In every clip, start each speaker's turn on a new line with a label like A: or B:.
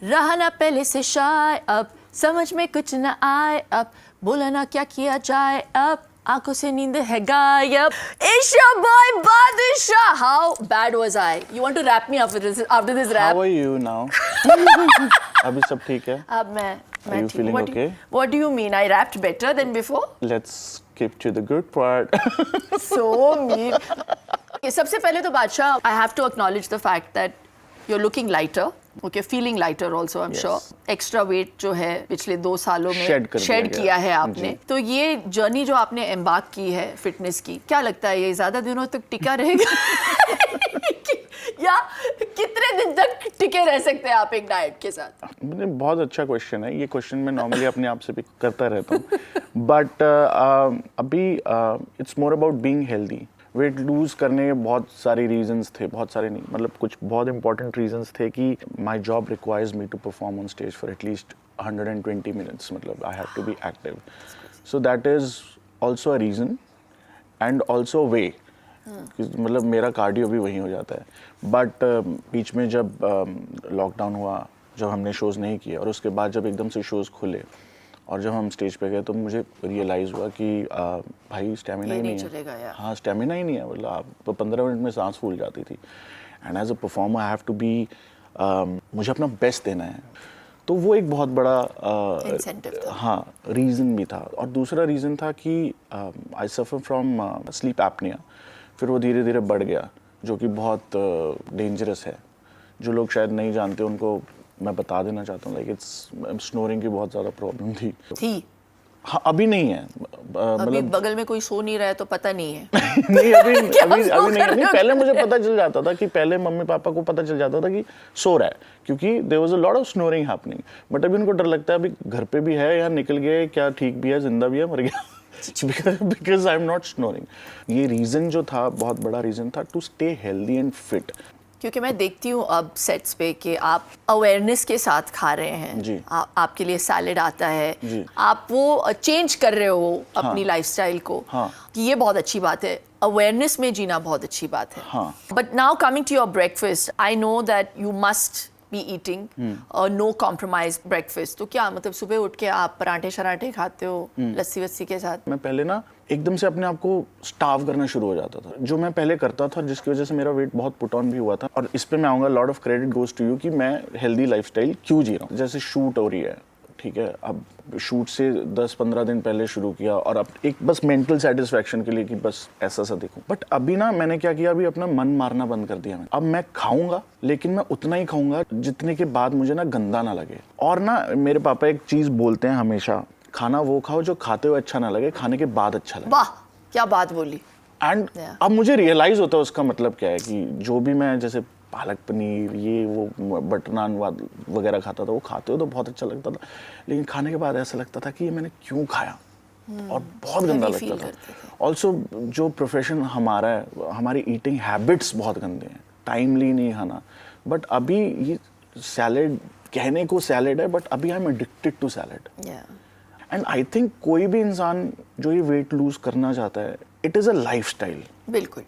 A: रहा ना पहले से शाय अब, समझ में कुछ न आए अब, बोला ना क्या किया जाए अब, आंखों से नींद है गायब. It's your boy Badshah. How bad was I? You want to wrap me up with this after this rap?
B: How are you now? अभी सब ठीक है?
A: अब मैं
B: Are you
A: ठीक.
B: feeling okay?
A: What do you mean? I rapped better than before?
B: Let's skip to the good part.
A: So mean. Okay, सबसे पहले तो बादशाह, I have to acknowledge the fact that you're looking lighter. Okay, feeling lighter also, I'm sure. Extra weight जो है पिछले 2 सालों में shed किया है आपने. तो ये जर्नी जो आपने एम्बार्क की है फिटनेस की, क्या लगता है ये ज़्यादा दिनों तक टिका रहेगा? या कितने दिन तक टिके रह सकते हैं आप एक डाइट के साथ?
B: बहुत अच्छा क्वेश्चन है ये. क्वेश्चन मैं नॉर्मली अपने आप से भी करता रहता हूँ, बट अभी it's more about being healthy. Weight lose करने के बहुत सारे रीजंस थे, बहुत सारे नहीं, मतलब कुछ बहुत इंपॉर्टेंट रीजंस थे कि my job requires me to perform on stage for at least 120 minutes. मतलब I have to be active, so that is also a reason and also way. मतलब मेरा कार्डियो भी वहीं हो जाता है. बट बीच में जब लॉकडाउन हुआ, जब हमने शोज़ नहीं किए और उसके बाद जब एकदम से शोज़ खुले और जब हम स्टेज पे गए तो मुझे रियलाइज़ हुआ कि भाई स्टेमिना ही नहीं है. हाँ, स्टेमिना ही नहीं है. मतलब आप 15 मिनट में सांस फूल जाती थी. And as a performer I have to be, मुझे अपना बेस्ट देना है. तो वो एक बहुत बड़ा हाँ रीज़न भी था. और दूसरा रीज़न था कि आई सफ़र फ्रॉम स्लीप एपनिया. फिर वो धीरे धीरे बढ़ गया, जो कि बहुत डेंजरस है. जो लोग शायद नहीं जानते उनको मैं बता देना चाहता हूँ. लाइक इट्स स्नोरिंग की बहुत ज़्यादा प्रॉब्लम थी. हाँ, अभी नहीं है.
A: अभी बगल में कोई सो नहीं रहा है तो पता नहीं है.
B: नहीं, अभी नहीं. पहले मुझे पता चल जाता था कि पहले मम्मी पापा को पता चल जाता था कि सो रहा है, क्योंकि there was a lot of snoring happening. But अभी उनको डर लगता है अभी घर पे भी है या निकल गया, क्या ठीक भी है, जिंदा भी है, मर गया. Because I am not snoring. ये रीज़न जो था, बहुत बड़ा रीज़न था to stay healthy and fit.
A: क्योंकि मैं देखती हूँ अब सेट्स पे कि आप अवेयरनेस के साथ खा रहे हैं जी. आपके लिए सैलेड आता है जी. आप वो चेंज कर रहे हो अपनी लाइफस्टाइल को. हाँ. ये बहुत अच्छी बात है. अवेयरनेस में जीना बहुत अच्छी बात है. हाँ. But now coming to your breakfast, I know that you must be eating no compromise breakfast. तो क्या मतलब सुबह उठ के आप पराठे शराठे खाते हो लस्सी वस्सी के साथ?
B: मैं पहले ना एकदम से अपने आप को स्टार्व करना शुरू हो जाता था, जो मैं पहले करता था, जिसकी वजह से मेरा वेट बहुत पुट ऑन भी हुआ था. और इस पे मैं आऊँगा, lot of credit goes to you कि मैं हेल्दी लाइफस्टाइल क्यों जी रहा हूँ. जैसे शूट हो रही है, ठीक है, अब शूट से 10-15 दिन पहले शुरू किया और अब एक बस मेंटल सेटिस्फैक्शन के लिए कि बस ऐसा सा देखूं. बट अभी ना मैंने क्या किया, अभी अपना मन मारना बंद कर दिया. अब मैं खाऊंगा, लेकिन मैं उतना ही खाऊंगा जितने के बाद मुझे ना गंदा ना लगे. और ना मेरे पापा एक चीज़ बोलते हैं हमेशा, खाना वो खाओ जो खाते हुए अच्छा ना लगे, खाने के बाद अच्छा लगे.
A: वाह, क्या बात बोली.
B: एंड अब मुझे रियलाइज होता है उसका मतलब क्या है, कि जो भी मैं जैसे पालक पनीर, ये वो बटर नान वगैरह खाता था, वो खाते हो तो बहुत अच्छा लगता था, लेकिन खाने के बाद ऐसा लगता था कि ये मैंने क्यों खाया. और बहुत गंदा लगता था. ऑल्सो जो प्रोफेशन हमारा है, हमारी ईटिंग हैबिट्स बहुत गंदे हैं. टाइमली नहीं खाना. बट अभी ये सैलेड, कहने को सैलेड है, बट अभी I am addicted to salad. And I think कोई भी इंसान जो ये वेट लूज करना चाहता है, इट इज़ अ लाइफस्टाइल.
A: बिल्कुल.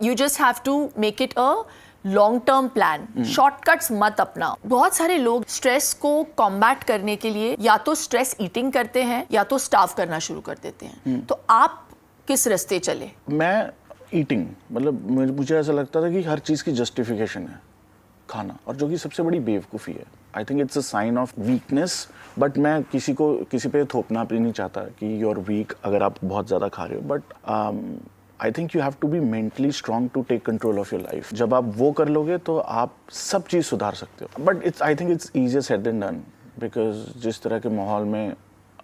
A: You just have to make it a long term plan. Shortcuts मत अपनाओ. बहुत सारे लोग स्ट्रेस को कॉम्बैट करने के लिए या तो स्ट्रेस ईटिंग करते हैं या तो स्टार्व करना शुरू कर देते हैं. तो आप किस रास्ते चले?
B: मैं ईटिंग, मतलब मुझे ऐसा लगता था कि हर चीज़ की जस्टिफिकेशन है खाना, और जो कि सबसे बड़ी बेवकूफ़ी है. I think it's a sign of weakness. But मैं किसी पे थोपना भी नहीं चाहता कि यू आर वीक अगर आप बहुत ज़्यादा खा रहे हो. But I think you have to be mentally strong to take control of your life. जब आप वो कर लोगे तो आप सब चीज़ सुधार सकते हो. But I think it's easier said than done, because जिस तरह के माहौल में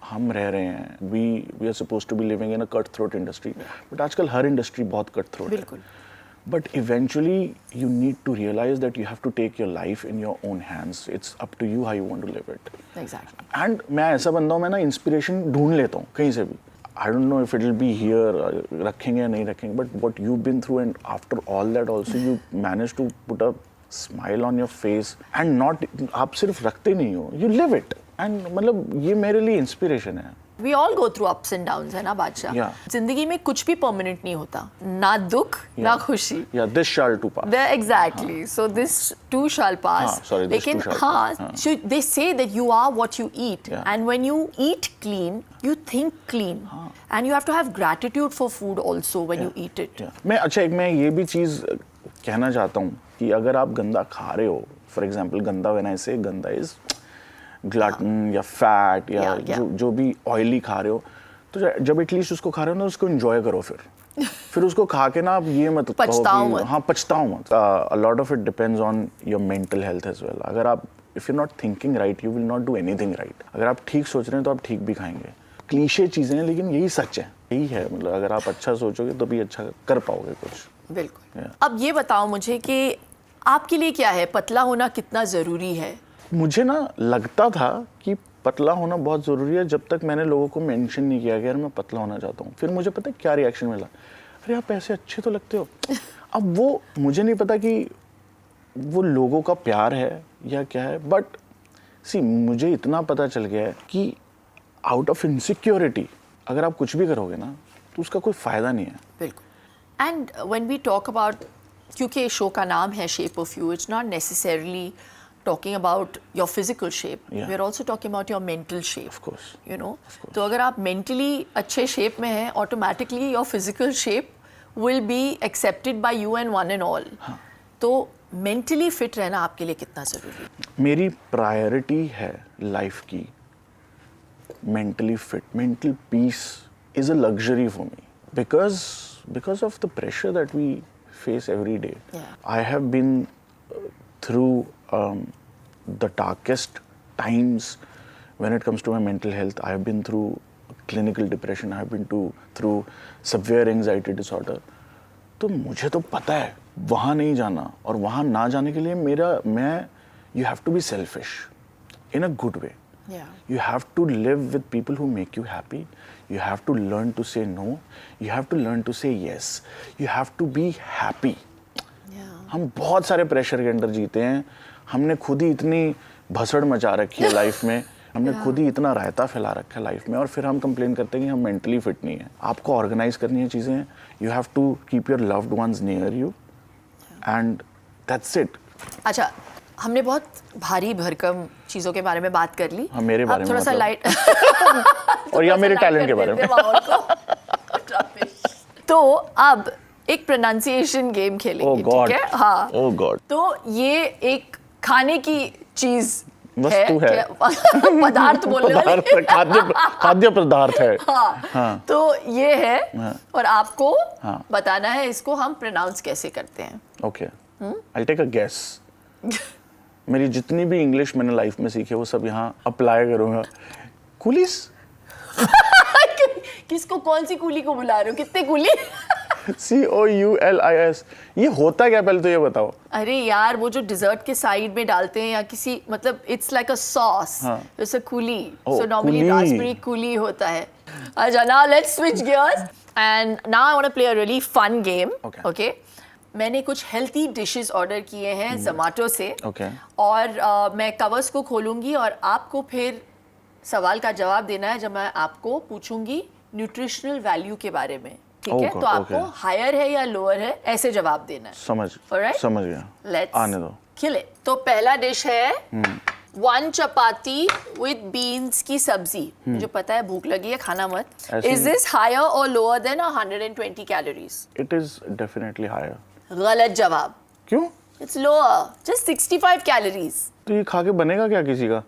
B: हम रह रहे हैं, we are suppose to be living in a cut throat industry. But आजकल हर इंडस्ट्री बहुत कट थ्रोट है. But eventually you need to realize that you have to take your life in your own hands. It's up to you how you want to live it.
A: Exactly.
B: And मैं ऐसा बंदा हूँ, मैं ना inspiration ढूंढ लेता हूँ कहीं से भी. I don't know if it will be here, रखेंगे या नहीं रखेंगे, but what you've been through, and after all that also you managed to put a smile on your face and not, आप सिर्फ रखते नहीं हो, you live it. And मतलब ये मेरे लिए इंस्पिरेशन है.
A: We all go through ups and downs, है ना बादशाह?
B: Yeah.
A: जिंदगी में कुछ भी परमानेंट नहीं होता, ना दुख ना खुशी।
B: Yeah, this shall to pass.
A: Exactly. So this too shall pass.
B: Sorry, this
A: लेकिन
B: too shall
A: हाँ,
B: pass.
A: so they say that you are what you eat,
B: Yeah.
A: and when you eat clean, you think clean, and you have to have gratitude for food also when you eat it.
B: Yeah. मैं ये भी चीज़ कहना चाहता हूँ कि अगर आप गंदा खा रहे हो, फॉर एग्जाम्पल गंदा, व्हेन आई से गंदा इज ग्लटन या फैट या जो भी ऑयली खा रहे हो, तो जब एटलीस्ट उसको खा रहे हो ना, उसको एंजॉय करो। फिर उसको खा के ना आप ये मत
A: पछताओ मत।
B: हाँ, पछताओ मत। A lot of it depends on your mental health as well. अगर आप if you not thinking right, you will not do anything right. अगर आप ठीक सोच रहे हैं तो आप ठीक भी खाएंगे। क्लीशे चीज़ें हैं, लेकिन यही सच है, यही है। मतलब अगर आप अच्छा सोचोगे तो भी अच्छा कर पाओगे कुछ।
A: बिल्कुल।
B: Yeah.
A: अब ये बताओ मुझे कि आपके लिए क्या है, पतला होना कितना ज़रूरी है?
B: मुझे ना लगता था कि पतला होना बहुत ज़रूरी है, जब तक मैंने लोगों को मेंशन नहीं किया कि यार मैं पतला होना चाहता हूँ। फिर मुझे पता है क्या रिएक्शन मिला, अरे आप ऐसे अच्छे तो लगते हो। अब वो मुझे नहीं पता कि वो लोगों का प्यार है या क्या है, बट सी मुझे इतना पता चल गया है कि आउट ऑफ इनसिक्योरिटी अगर आप कुछ भी करोगे ना, तो उसका कोई फ़ायदा नहीं है।
A: बिल्कुल। And when we talk about, क्योंकि शो का नाम है shape of you, it's not necessarily talking about your physical shape.
B: Yeah.
A: We're also talking about your mental shape.
B: Of course.
A: You know,
B: Of course.
A: तो अगर आप mentally अच्छे shape में हैं, automatically your physical shape will be accepted by you and one and all.
B: हाँ.
A: तो mentally fit रहना आपके लिए कितना ज़रूरी है?
B: मेरी प्रायोरिटी है लाइफ की mentally fit. Mental peace is a luxury for me because of the pressure that we face every day.
A: Yeah.
B: I have been through the darkest times when it comes to my mental health. I have been through clinical depression. I have been through severe anxiety disorder. तो मुझे तो पता है वहाँ नहीं जाना, और वहाँ ना जाने के लिए you have to be selfish in a good way.
A: Yeah.
B: You have to live with people who make you happy. You have to learn to say no. You have to learn to say yes. You have to be happy.
A: Yeah.
B: हम बहुत सारे pressure के अंदर जीते हैं। हमने खुद ही इतनी भसड़ मचा रखी है लाइफ में, हमने खुद ही इतना रायता फैला रखा है लाइफ में, और फिर हम कंप्लेन करते हैं कि हम मेंटली फिट नहीं है। आपको ऑर्गेनाइज करनी है चीज़ें। You have to keep your loved ones near you, and that's it.
A: अच्छा, हमने बहुत भारी भरकम चीज़ों के बारे में बात कर ली।
B: हाँ, मेरे बारे में
A: थोड़ा सा
B: मतलब।
A: लाइट
B: और या मेरे टैलेंट के बारे में।
A: तो अब एक प्रोनाउंसिएशन गेम खेलेंगे, ठीक है? हाँ।
B: ओह गॉड।
A: तो ये एक खाने की चीज
B: वस्तु है।
A: पदार्थ बोलने वाले।
B: खाद्य पदार्थ है।
A: हाँ। तो ये है,
B: हाँ।
A: और आपको
B: हाँ।
A: बताना है इसको हम प्रोनाउंस कैसे करते हैं।
B: Okay, I take a guess. मेरी जितनी भी इंग्लिश मैंने लाइफ में सीखी है वो सब यहाँ अप्लाई करूँगा। कुलीस।
A: किसको, कौन सी कूली को बुला रहे हो? कितने कूली?
B: COULIS। ये होता क्या, पहले तो ये बताओ।
A: अरे यार, वो जो डिजर्ट के साइड में डालते हैं, या किसी, मतलब it's like a sauce, it's a coulis. So normally raspberry coulis होता है। अच्छा, now let's switch gears and now I want to play a really fun game. Okay, मैंने कुछ हेल्थी डिशेस ऑर्डर किए हैं ज़ोमैटो से। और मैं कवर्स को खोलूंगी और आपको फिर सवाल का जवाब देना है जब मैं आपको पूछूंगी न्यूट्रिशनल वैल्यू के बारे में, ठीक है? तो आपको हायर है या लोअर है, ऐसे जवाब देना है।
B: समझ गया।
A: लेट्स
B: आने दो।
A: Kill it. तो पहला डिश है 1 चपाती विद बीन्स की सब्जी। मुझे पता है भूख लगी है, खाना मत। इज दिस हायर और lower than 120 calories?
B: It is definitely higher.
A: गलत जवाब।
B: क्यों?
A: It's lower, just 65 calories.
B: तो ये खा के बनेगा क्या किसी का?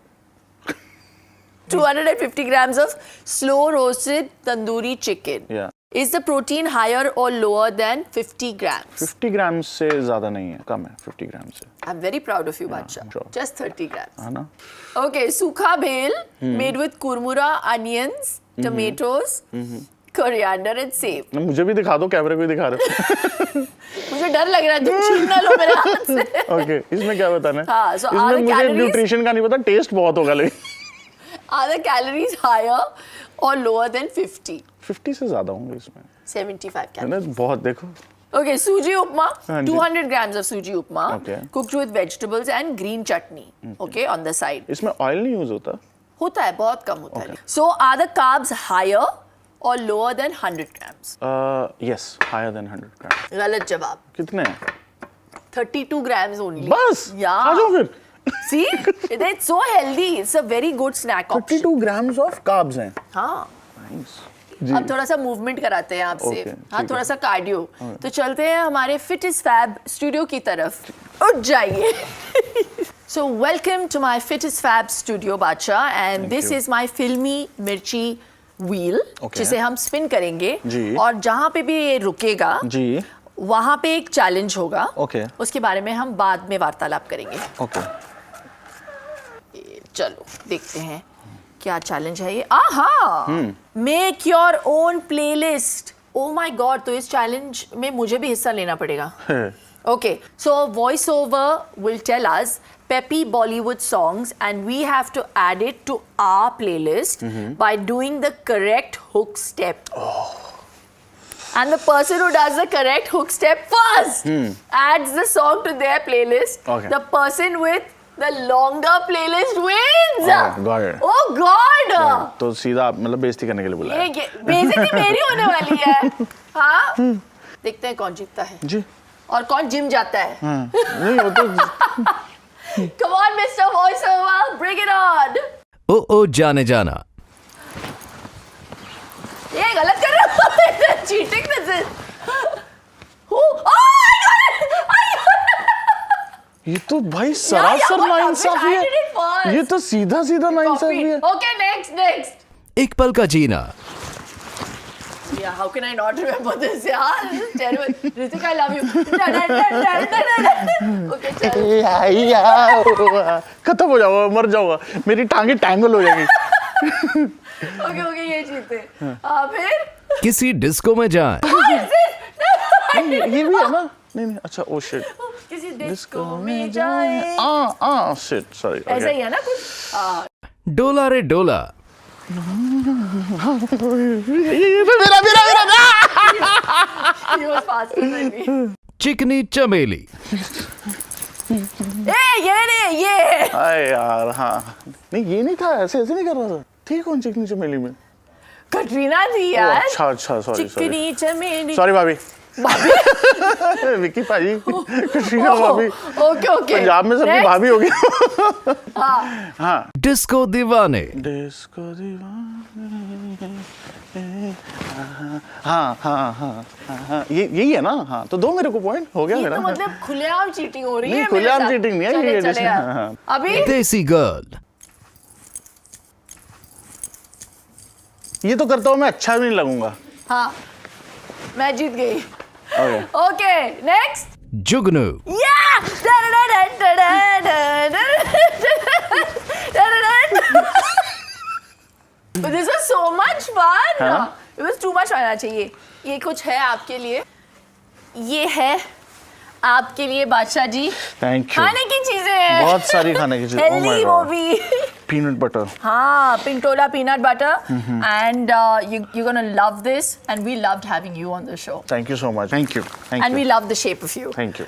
A: 250 grams of slow roasted tandoori chicken.
B: Yeah.
A: Is the protein higher or lower than 50 grams?
B: 50 grams से ज़्यादा नहीं है, कम है 50 grams से।
A: I'm very proud of you, Badsha.
B: sure.
A: Just 30 grams.
B: है ना?
A: Okay, सूखा भेल made with kurmura, onions, tomatoes, coriander and सेब।
B: मुझे भी दिखा दो, कैमरे को ही दिखा रहे।
A: मुझे डर लग रहा है, तुम छीन ना लो मेरे हाथ से।
B: Okay, इसमें क्या बताना है?
A: हाँ, so
B: इसमें मुझे
A: calories?
B: न्यूट्रिशन का नहीं पता, टेस्ट बहुत होगा लेकिन।
A: Are the calories higher or lower than 50?
B: 50 से ज़्यादा होंगे इसमें।
A: 75 calories.
B: बहुत देखो।
A: Okay, suji upma,
B: हाँ जी।
A: 200 grams of suji upma,
B: Okay.
A: cooked with vegetables and green chutney, okay, on the side.
B: इसमें ऑयल नहीं यूज होता?
A: होता है, बहुत कम होता है. So are the carbs higher or lower than 100 grams?
B: Yes, higher than 100 grams.
A: गलत जवाब.
B: कितने हैं?
A: 32 grams only.
B: बस
A: Yeah.
B: खा जाओ फिर.
A: See, it's so healthy. It's a very good snack option.
B: 32 grams of carbs हैं.
A: हाँ.
B: Nice.
A: अब थोड़ा सा मूवमेंट कराते हैं आपसे.
B: Okay,
A: हाँ,
B: ठीक
A: थोड़ा
B: है.
A: सा कार्डियो. तो चलते हैं हमारे फिट इज फैब स्टूडियो की तरफ. उठ जाइए. So welcome to my Fit is Fab studio, Bacha, and
B: Thank
A: this
B: you.
A: is my filmy mirchi wheel,
B: Okay.
A: जिसे हम स्पिन करेंगे.
B: जी.
A: और जहाँ पे भी ये रुकेगा,
B: जी.
A: वहाँ पे एक चैलेंज होगा.
B: Okay.
A: उसके बारे में हम बाद में वार्तालाप करेंगे.
B: Okay.
A: चलो देखते हैं क्या चैलेंज है ये. आहा, make your own playlist. Oh my God, तो इस चैलेंज में मुझे भी हिस्सा लेना पड़ेगा. Okay, so voiceover will tell us peppy Bollywood songs and we have to add it to our playlist by doing the correct hook step. And the person who does the correct hook step first adds the song to their playlist.
B: Okay.
A: The person with the longer playlist wins.
B: Oh, got it.
A: Oh God!
B: तो सीधा मतलब बेइज्जती करने के लिए बुलाया.
A: ये बेइज्जती मेरी होने वाली है. हाँ? देखते हैं कौन जीतता है.
B: जी.
A: और कौन जिम जाता है.
B: नहीं वो तो
A: Come on, Mr. Voiceover, bring it on.
C: ओ जाने जाना.
A: ये गलत कर रहा है. Cheating this is. Oh, I got it.
B: ये तो भाई सरासर
A: what
B: नाइंसाफी
A: happened? I did it first.
B: है. ये तो सीधा सीधा नाइंसाफी है.
A: Okay, next.
C: एक पल का जीना.
A: Yeah, how can I not remember this? Yeah, this is terrible. Ritik, I love you. Okay, चल.
B: खत्म हो जाओगा, मर जाऊंगा, मेरी टांगे टैंगल हो जाएगी.
A: Okay, ये जीते. फिर
C: किसी डिस्को में जाएं.
B: ये भी है ना. नहीं अच्छा. Oh shit.
A: किसी डिस्को में जाए.
B: Shit sorry.
A: ऐसा ही है ना कुछ.
C: डोला रे डोला.
B: मेरा
A: He was faster than me.
C: चिकनी चमेली.
A: ये नहीं ये.
B: अरे यार हाँ. नहीं ये नहीं था. ऐसे नहीं कर रहा था. थी कौन चिकनी चमेली में?
A: कटरीना थी
B: ओ,
A: यार.
B: अच्छा सॉरी.
A: चिकनी चमेली.
B: सॉरी भाभी.
A: भाभी.
B: विक्की भाजी. कटरीना भाभी.
A: ओके.
B: पंजाब में सबकी
A: Next.
B: भाभी हो गई. हाँ.
C: डिस्को दीवाने.
B: डिस्को दीवाने. हाँ. यही है ना. हाँ तो दो मेरे को पॉइंट हो गया
A: ये
B: मेरा.
A: तो मतलब खुलेआम चीटिंग हो रही है.
B: नहीं,
A: मेरे
B: खुलेआम
A: साथ.
B: cheating नहीं है,
A: चले,
B: ये
A: चले
B: जैसे-
A: यार.
B: हाँ.
A: अभी
C: देसी गर्ल.
B: ये तो करता हूँ मैं, अच्छा भी नहीं लगूंगा.
A: हाँ, मैं जीत गई.
B: Okay.
A: Okay, next.
C: Jugnu.
A: This was so much fun.
B: हाँ?
A: It was too much fun. चाहिए. ये कुछ है आपके लिए. ये है आपके लिए बादशाह जी.
B: Thank you.
A: खाने की चीजें हैं.
B: बहुत सारी खाने की चीजें. Oh my
A: हेल्दी वो
B: God.
A: भी.
B: Peanut butter.
A: हाँ, Pintola peanut butter, and you're gonna love this, and we loved having you on the show,
B: Thank you so much. Thank you.
A: and we love the shape of you.
B: Thank you.